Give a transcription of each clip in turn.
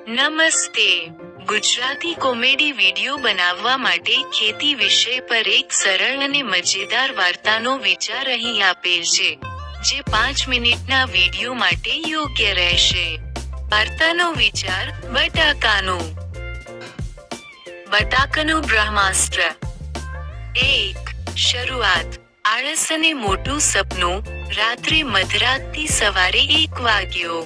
નમસ્તે. Gujarati comedy video બનાવવા માટે ખેતી વિષય પર એક સરળ અને મજેદાર વાર્તાનો વિચાર અહીં આપેલ છે, જે 5 મિનિટના વિડિયો માટે યોગ્ય રહેશે. વાર્તાનો વિચાર: બટાકાનું બ્રહ્માસ્ત્ર. 1. શરૂઆત. આળસ અને મોટું સપનું. રાત્રે મધરાતથી સવારે 1 વાગ્યો.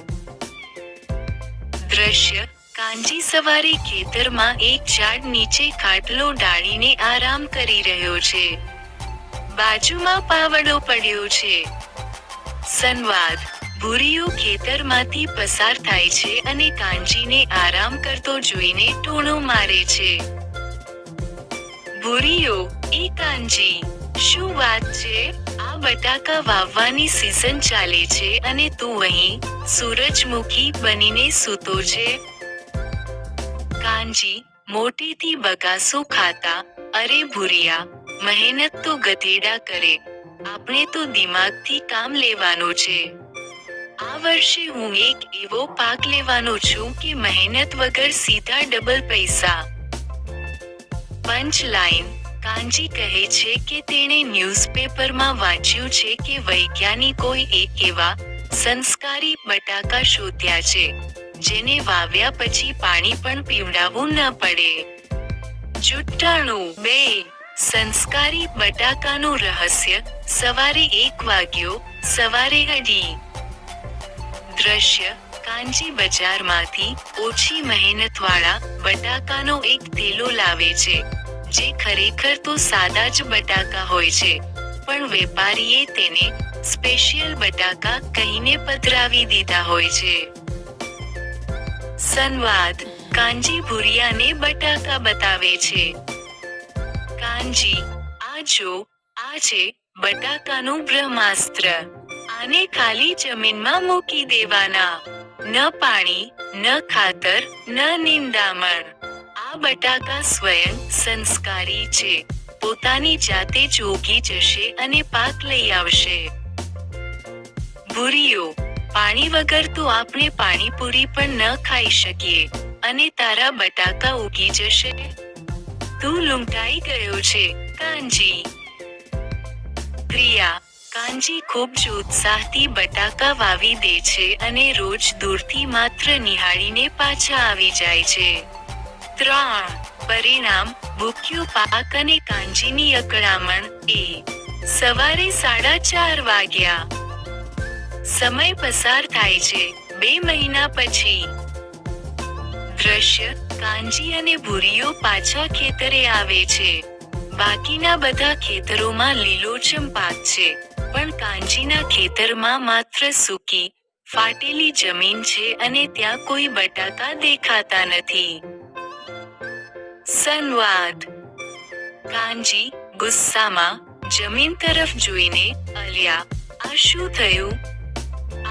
દ્રશ્ય: કાનજી સવારે ખેતરમાં એક ઝાડ નીચે ખાટલો ડાળીને આરામ કરી રહ્યો છે. બાજુમાં પાવડો પડ્યો છે. સંવાદ: ભૂરીયો ખેતરમાંથી પસાર થાય છે અને કાનજીને આરામ કરતો જોઈને ટોણો મારે છે. ભૂરીયો: એ કાનજી, શું વાત છે? આ બટાકા વાવવાની સિઝન ચાલે છે અને તું અહીં સૂરજમુખી બનીને સૂતો છે. કાનજી મોટેથી બગાસું ખાતા: અરે ભૂરિયા, મહેનત તો ગધેડા કરે, આપણે તો દિમાગથી કામ લેવાનું છે. આ વર્ષે હું એક એવો પાક લેવાનો છું કે મહેનત વગર સીધા ડબલ પૈસા. પંચલાઈન: કાનજી કહે છે કે તેણે ન્યૂઝપેપરમાં વાંચ્યું છે કે વૈજ્ઞાનિકોએ એક એવા સંસ્કારી બટાકા શોધ્યા છે, જેને વાવ્યા પછી પાણી પણ પીવડાવવું ન પડે. જુઠ્ઠાણું. 2. સંસ્કારી બટાકાનું રહસ્ય. સવારે 1 વાગ્યો. સવારે 2:30. દ્રશ્ય: કાનજી બજારમાંથી ઓછી મહેનતવાળા બટાકાનો એક થેલો લાવે છે, જે ખરેખર તો સાદા જ બટાકા હોય છે, પણ વેપારીએ તેને સ્પેશિયલ બટાકા કહીને પધરાવી દીધા હોય છે. સંવાદ: કાનજી ભૂરિયાને બટાકા બતાવે છે. કાનજી: આ જો, આ છે બટાકાનું બ્રહ્માસ્ત્ર. આને ખાલી જમીનમાં મૂકી દેવાના. ન પાણી, ન ખાતર, ન નિંદામણ. આ બટાકા સ્વયં સંસ્કારી છે, પોતાની જાતે જ ઉગી જશે અને પાક લઈ આવશે. ભૂરિયો: પાણી વગર તો આપણે પાણીપુરી પણ ન ખાઈ શકીએ, અને તારા બટાકા ઉગી જશે? તું લૂંટાઈ ગયો છે, કાનજી. ક્રિયા: કાનજી ખૂબ જ ઉત્સાહથી બટાકા વાવી દે છે અને રોજ દૂરથી માત્ર નિહાળીને પાછા આવી જાય છે. 3. પરિણામ: ભૂખ્યો પાક અને કાનજીની અકળામણ. સવારે 4:30 વાગ્યા. સમય પસાર થાય છે. 2 મહિના પછી. દ્રશ્ય: કાનજી અને ભૂરીયો પાછા ખેતરે આવે છે. બાકીના બધા ખેતરોમાં લીલોછમ પાક છે, પણ કાનજીના ખેતરમાં માત્ર સૂકી, ફાટેલી જમીન છે અને ત્યાં કોઈ બટાકા દેખાતા નથી. સંવાદ: કાનજી ગુસ્સામાં જમીન તરફ જોઈને: અલ્યા, આ શું થયું?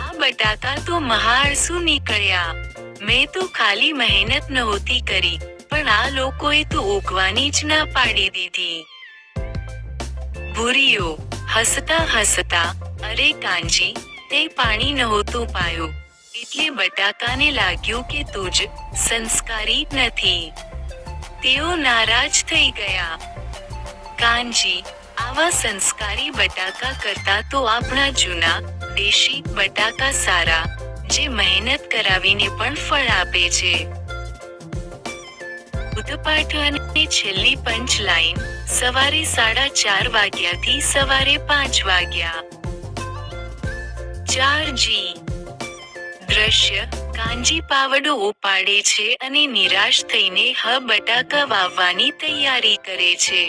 આ બટાકા તો મહાઆળસુ નીકળ્યા. મેં તો ખાલી મહેનત નહોતી કરી, પણ આ લોકોએ તો ઉગવાની જ ના પાડી દીધી. ભૂરિયો હસતા હસતા: અરે કાનજી, તે પાણી નહોતું પાયું, એટલે બટાકાને લાગ્યું કે તું જ સંસ્કારી નથી. તેઓ નારાજ થઈ ગયા. કાનજી: આવા સંસ્કારી બટાકા કરતા તો આપણા જૂના, દેશી બટાકા સારા, જે મહેનત કરાવીને પણ ફળ આપે છે. ઉત્પાઠ અને છેલ્લી પંચલાઈન. સવારે 4:30 વાગ્યાથી સવારે 5 વાગ્યા. 4G. દ્રશ્ય: કાનજી પાવડો ઉપાડે છે અને નિરાશ થઈને બટાકા વાવવાની તૈયારી કરે છે.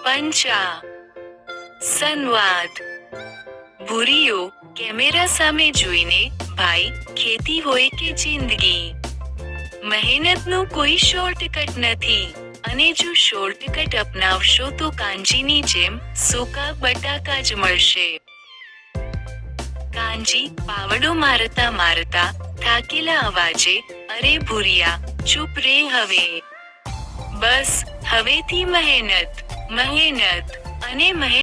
પંચા. સંવાદ: ભૂરિયો કેમેરા સામે જોઈને: ભાઈ, ખેતી હોય કે જિંદગી, મહેનતનો કોઈ શોર્ટકટ નથી, અને જો શોર્ટકટ અપનાવશો તો કાનજીની જેમ સૂકા બટાકા જ મળશે. કાનજી પાવડો મારતા મારતા થાકેલા અવાજે: અરે ભૂરિયા, ચૂપ રે હવે. બસ, હવેથી મહેનત, મહેનત અને મહેનત.